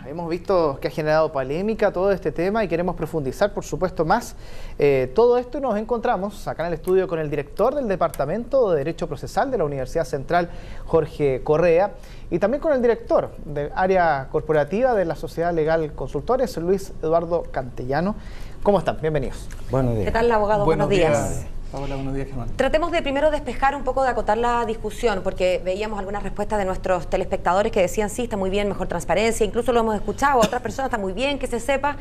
hemos visto que ha generado polémica todo este tema y queremos profundizar, por supuesto, más todo esto. Nos encontramos acá en el estudio con el director del Departamento de Derecho Procesal de la Universidad Central, Jorge Correa, y también con el director del área corporativa de la Sociedad Legal Consultores, Luis Eduardo Cantellano. ¿Cómo están? Bienvenidos. Buenos días. ¿Qué tal, abogado? Buenos días. Hola, buenos días, Germán. Tratemos de primero despejar un poco, de acotar la discusión, porque veíamos algunas respuestas de nuestros telespectadores que decían sí, está muy bien, mejor transparencia, incluso lo hemos escuchado, otras personas está muy bien que se sepa.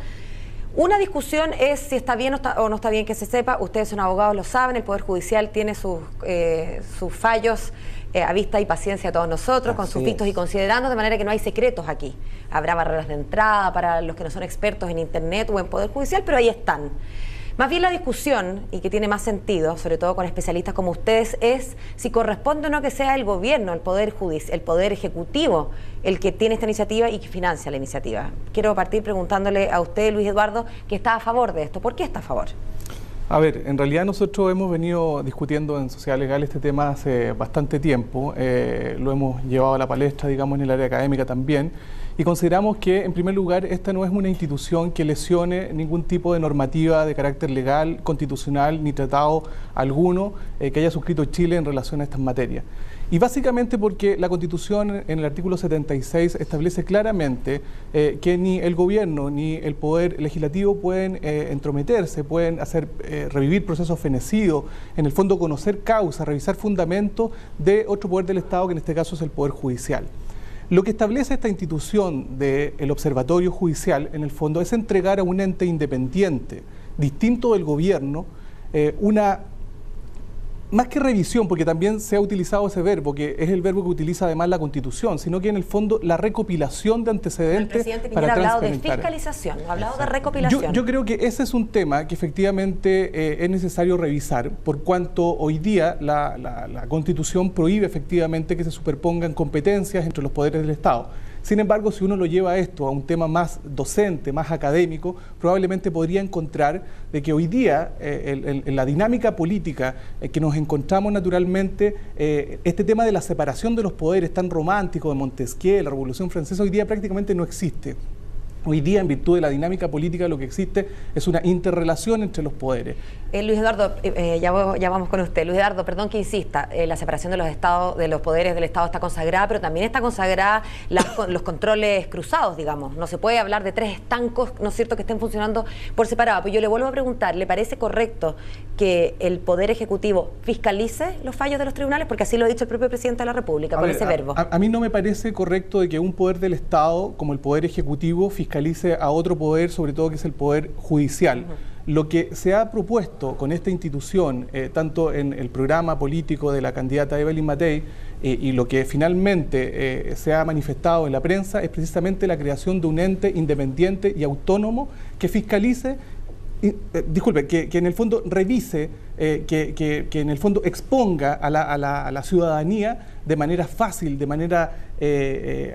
Una discusión es si está bien o no está bien que se sepa. Ustedes son abogados, lo saben, el Poder Judicial tiene sus fallos a vista y paciencia a todos nosotros, con sus vistos y considerandos, de manera que no hay secretos aquí. Habrá barreras de entrada para los que no son expertos en Internet o en Poder Judicial, pero ahí están. Más bien la discusión, y que tiene más sentido, sobre todo con especialistas como ustedes, es si corresponde o no que sea el gobierno, el Poder Judicial, el Poder Ejecutivo, el que tiene esta iniciativa y que financia la iniciativa. Quiero partir preguntándole a usted, Luis Eduardo, que está a favor de esto. ¿Por qué está a favor? A ver, en realidad nosotros hemos venido discutiendo en Sociedad Legal este tema hace bastante tiempo. Lo hemos llevado a la palestra, digamos, en el área académica también. Y consideramos que, en primer lugar, esta no es una institución que lesione ningún tipo de normativa de carácter legal, constitucional, ni tratado alguno que haya suscrito Chile en relación a estas materias. Y básicamente porque la Constitución, en el artículo 76, establece claramente que ni el gobierno ni el Poder Legislativo pueden entrometerse, pueden hacer revivir procesos fenecidos, en el fondo conocer causas, revisar fundamentos de otro poder del Estado, que en este caso es el Poder Judicial. Lo que establece esta institución del Observatorio Judicial, en el fondo, es entregar a un ente independiente, distinto del gobierno, más que revisión, porque también se ha utilizado ese verbo, que es el verbo que utiliza además la Constitución, sino que en el fondo la recopilación de antecedentes. El presidente Piñera ha hablado de fiscalización, ha hablado de recopilación. Yo creo que ese es un tema que efectivamente es necesario revisar, por cuanto hoy día la Constitución prohíbe efectivamente que se superpongan competencias entre los poderes del Estado. Sin embargo, si uno lo lleva esto a un tema más docente, más académico, probablemente podría encontrar de que hoy día, en la dinámica política que nos encontramos naturalmente, este tema de la separación de los poderes tan romántico de Montesquieu, la Revolución Francesa, hoy día prácticamente no existe. Hoy día, en virtud de la dinámica política, lo que existe es una interrelación entre los poderes. Luis Eduardo, ya vamos con usted. Luis Eduardo, perdón que insista, la separación de los estados, de los poderes del Estado está consagrada, pero también está consagrada los controles cruzados, digamos. No se puede hablar de tres estancos, ¿no es cierto?, que estén funcionando por separado. Pero yo le vuelvo a preguntar, ¿le parece correcto que el Poder Ejecutivo fiscalice los fallos de los tribunales? Porque así lo ha dicho el propio presidente de la República, con ese verbo. A mí no me parece correcto de que un poder del Estado, como el Poder Ejecutivo, fiscalice a otro poder, sobre todo que es el Poder Judicial. Lo que se ha propuesto con esta institución, tanto en el programa político de la candidata Evelyn Matei y lo que finalmente se ha manifestado en la prensa, es precisamente la creación de un ente independiente y autónomo que fiscalice, que en el fondo revise, que en el fondo exponga a la ciudadanía de manera fácil, de manera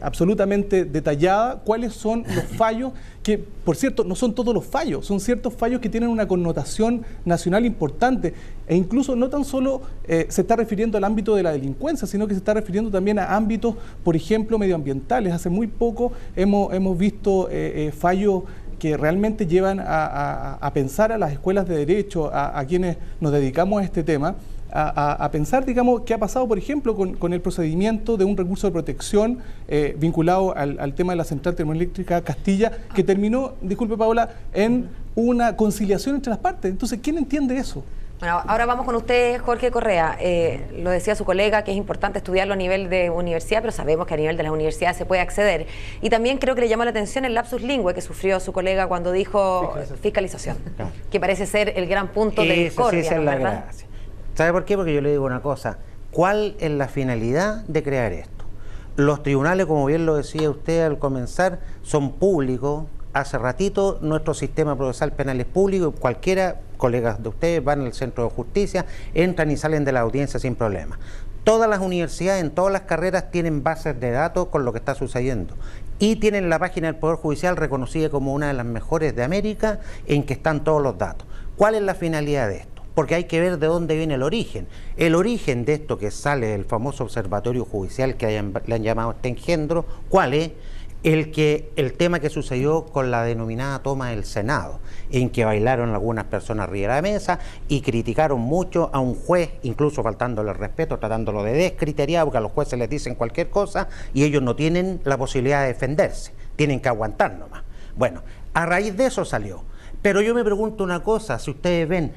absolutamente detallada, cuáles son los fallos, que por cierto no son todos los fallos, son ciertos fallos que tienen una connotación nacional importante, e incluso no tan solo se está refiriendo al ámbito de la delincuencia, sino que se está refiriendo también a ámbitos, por ejemplo, medioambientales. Hace muy poco hemos visto fallos que realmente llevan a pensar a las escuelas de derecho, a quienes nos dedicamos a este tema, a pensar, digamos, qué ha pasado, por ejemplo, con el procedimiento de un recurso de protección vinculado al tema de la central termoeléctrica Castilla, que terminó, disculpe Paola, en una conciliación entre las partes. Entonces, ¿quién entiende eso? Bueno, ahora vamos con usted, Jorge Correa. Lo decía su colega que es importante estudiarlo a nivel de universidad, pero sabemos que a nivel de las universidades se puede acceder. Y también creo que le llamó la atención el lapsus lingüe que sufrió su colega cuando dijo fiscalización, claro, que parece ser el gran punto de discordia, esa es la gracia. ¿Sabe por qué? Porque yo le digo una cosa. ¿Cuál es la finalidad de crear esto? Los tribunales, como bien lo decía usted al comenzar, son públicos. Hace ratito nuestro sistema procesal penal es público, cualquiera, colegas de ustedes, van al centro de justicia, entran y salen de la audiencia sin problema. Todas las universidades, en todas las carreras, tienen bases de datos con lo que está sucediendo. Y tienen la página del Poder Judicial reconocida como una de las mejores de América, en que están todos los datos. ¿Cuál es la finalidad de esto? Porque hay que ver de dónde viene el origen. El origen de esto que sale del famoso observatorio judicial que le han llamado este engendro, ¿cuál es? el tema que sucedió con la denominada toma del Senado, en que bailaron algunas personas arriba de la mesa y criticaron mucho a un juez, incluso faltándole el respeto, tratándolo de descriteriado, porque a los jueces les dicen cualquier cosa y ellos no tienen la posibilidad de defenderse, tienen que aguantar nomás. Bueno, a raíz de eso salió. Pero yo me pregunto una cosa, si ustedes ven,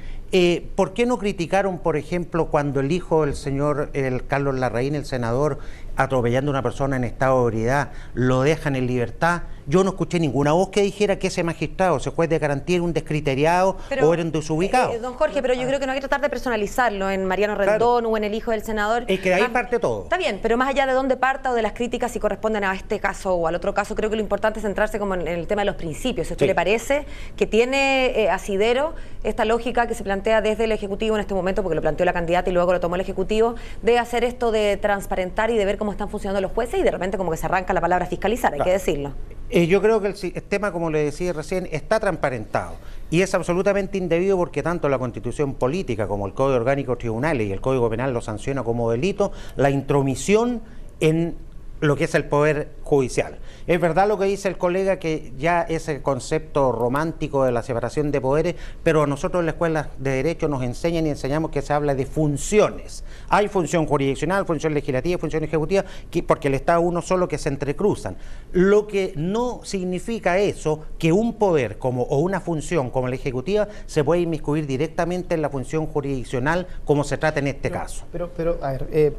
¿por qué no criticaron, por ejemplo, cuando el hijo del señor Carlos Larraín, el senador, atropellando a una persona en estado de ebriedad, lo dejan en libertad? Yo no escuché ninguna voz que dijera que ese magistrado, ese juez de garantía, era un descriteriado o era un desubicado. Don Jorge, pero yo creo que no hay que tratar de personalizarlo en Mariano Rendón o en el hijo del senador. Es que de ahí parte todo. Está bien, pero más allá de dónde parta o de las críticas si corresponden a este caso o al otro caso, creo que lo importante es centrarse como en el tema de los principios. ¿A usted le parece que tiene asidero esta lógica que se plantea desde el Ejecutivo en este momento, porque lo planteó la candidata y luego lo tomó el Ejecutivo, de hacer esto de transparentar y de ver cómo están funcionando los jueces y de repente como que se arranca la palabra fiscalizar, hay que decirlo? Yo creo que el sistema, como le decía recién, está transparentado y es absolutamente indebido porque tanto la Constitución Política como el Código Orgánico de Tribunales y el Código Penal lo sanciona como delito la intromisión en lo que es el Poder Judicial. Es verdad lo que dice el colega, que ya ese concepto romántico de la separación de poderes, pero a nosotros en la Escuela de Derecho nos enseñan y enseñamos que se habla de funciones. Hay función jurisdiccional, función legislativa, función ejecutiva, porque el Estado uno solo que se entrecruzan. Lo que no significa eso, que un poder o una función como la ejecutiva se puede inmiscuir directamente en la función jurisdiccional como se trata en este caso. Pero a ver,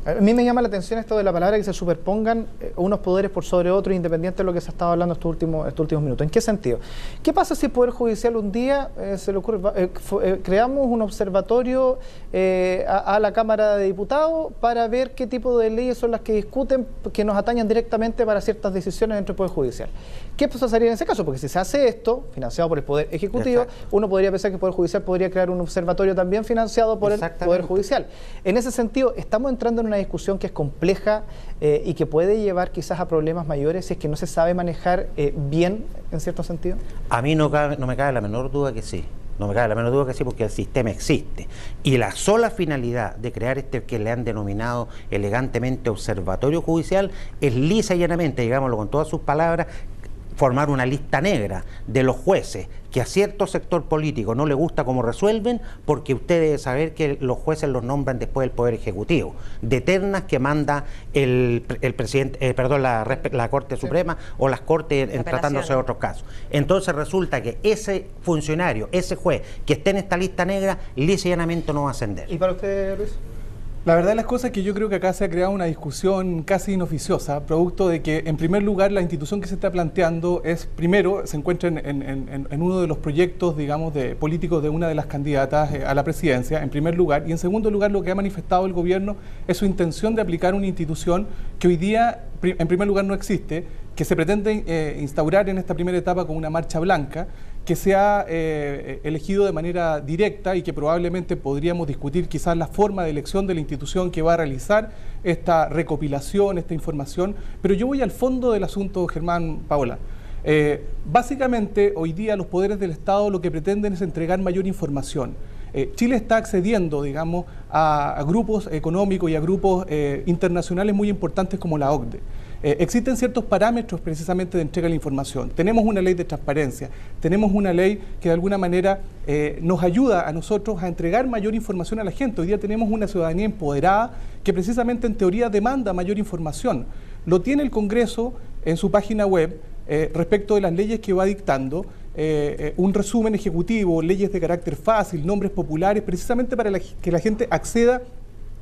a mí me llama la atención esto de la palabra que se superpongan unos poderes por sobre otros, independiente de lo que se ha estado hablando estos últimos minutos. ¿En qué sentido? ¿Qué pasa si el Poder Judicial un día se le ocurre, creamos un observatorio a la Cámara de Diputados para ver qué tipo de leyes son las que discuten, que nos atañen directamente para ciertas decisiones dentro del Poder Judicial? ¿Qué pasaría en ese caso? Porque si se hace esto, financiado por el Poder Ejecutivo, uno podría pensar que el Poder Judicial podría crear un observatorio también financiado por el Poder Judicial. En ese sentido, estamos entrando en una discusión que es compleja y que puede llevar quizás a problemas mayores si es que no se sabe manejar bien, en cierto sentido. A mí no me cabe la menor duda que sí. No me cabe la menor duda que sí, porque el sistema existe. Y la sola finalidad de crear este que le han denominado elegantemente observatorio judicial es lisa y llanamente, digámoslo con todas sus palabras, formar una lista negra de los jueces que a cierto sector político no le gusta cómo resuelven, porque usted debe saber que los jueces los nombran después del Poder Ejecutivo, de ternas que manda el presidente, la Corte Suprema o las Cortes en tratándose de otros casos. Entonces resulta que ese funcionario, ese juez que esté en esta lista negra, lisa y llanamente no va a ascender. ¿Y para usted, Luis? La verdad de las cosas es que yo creo que acá se ha creado una discusión casi inoficiosa, producto de que, en primer lugar, la institución que se está planteando primero, se encuentra en uno de los proyectos, digamos, de políticos de una de las candidatas a la presidencia, en primer lugar, y en segundo lugar, lo que ha manifestado el gobierno es su intención de aplicar una institución que hoy día, en primer lugar, no existe, que se pretende instaurar en esta primera etapa con una marcha blanca, que se ha elegido de manera directa y que probablemente podríamos discutir quizás la forma de elección de la institución que va a realizar esta recopilación, esta información. Pero yo voy al fondo del asunto, Germán, Paola. Básicamente, hoy día los poderes del Estado lo que pretenden es entregar mayor información. Chile está accediendo, digamos, a grupos económicos y a grupos internacionales muy importantes como la OCDE. Existen ciertos parámetros precisamente de entrega de la información. Tenemos una ley de transparencia, tenemos una ley que de alguna manera nos ayuda a nosotros a entregar mayor información a la gente. Hoy día tenemos una ciudadanía empoderada que precisamente en teoría demanda mayor información. Lo tiene el Congreso en su página web respecto de las leyes que va dictando, un resumen ejecutivo, leyes de carácter fácil, nombres populares, precisamente para que la gente acceda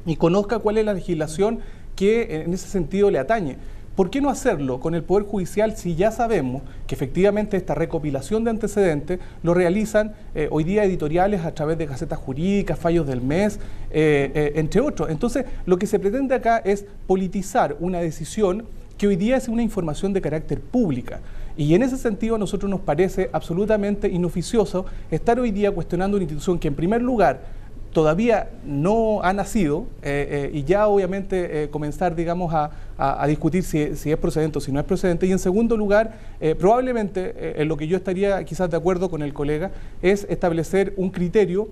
y conozca cuál es la legislación que en ese sentido le atañe. ¿Por qué no hacerlo con el Poder Judicial si ya sabemos que efectivamente esta recopilación de antecedentes lo realizan hoy día editoriales a través de gacetas jurídicas, fallos del mes, entre otros? Entonces, lo que se pretende acá es politizar una decisión que hoy día es una información de carácter pública. Y en ese sentido a nosotros nos parece absolutamente inoficioso estar hoy día cuestionando una institución que en primer lugar todavía no ha nacido y ya obviamente comenzar, digamos, a discutir si es procedente o si no es procedente. Y en segundo lugar, probablemente en lo que yo estaría quizás de acuerdo con el colega es establecer un criterio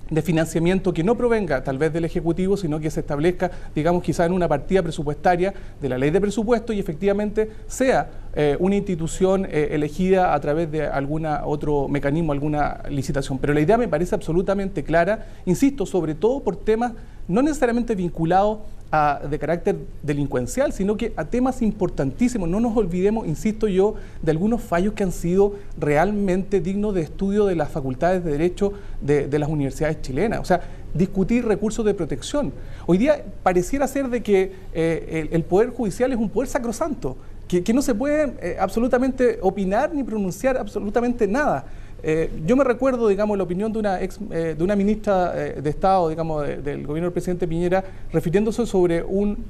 de financiamiento que no provenga tal vez del Ejecutivo, sino que se establezca, digamos, quizá en una partida presupuestaria de la ley de presupuesto y efectivamente sea una institución elegida a través de algún otro mecanismo, alguna licitación. Pero la idea me parece absolutamente clara, insisto, sobre todo por temas no necesariamente vinculados de carácter delincuencial, sino que a temas importantísimos. No nos olvidemos, insisto yo, de algunos fallos que han sido realmente dignos de estudio de las facultades de Derecho de las universidades chilenas. O sea, discutir recursos de protección. Hoy día pareciera ser de que el Poder Judicial es un poder sacrosanto, que no se puede absolutamente opinar ni pronunciar absolutamente nada. Yo me recuerdo, digamos, la opinión de una ministra de Estado, digamos, del gobierno del presidente Piñera, refiriéndose sobre un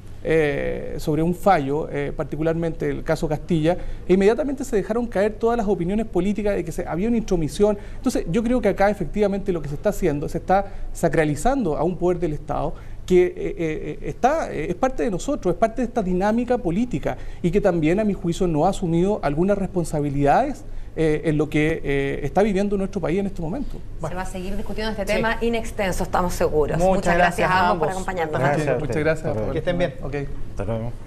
fallo, particularmente el caso Castilla, e inmediatamente se dejaron caer todas las opiniones políticas de que había una intromisión. Entonces, yo creo que acá efectivamente lo que se está haciendo, se está sacralizando a un poder del Estado que es parte de nosotros, es parte de esta dinámica política y que también, a mi juicio, no ha asumido algunas responsabilidades en lo que está viviendo nuestro país en este momento. Se va a seguir discutiendo este tema in extenso, estamos seguros. Muchas gracias a ambos por ambos. acompañarnos. Gracias. Muchas gracias. Que estén bien. Okay. Hasta luego.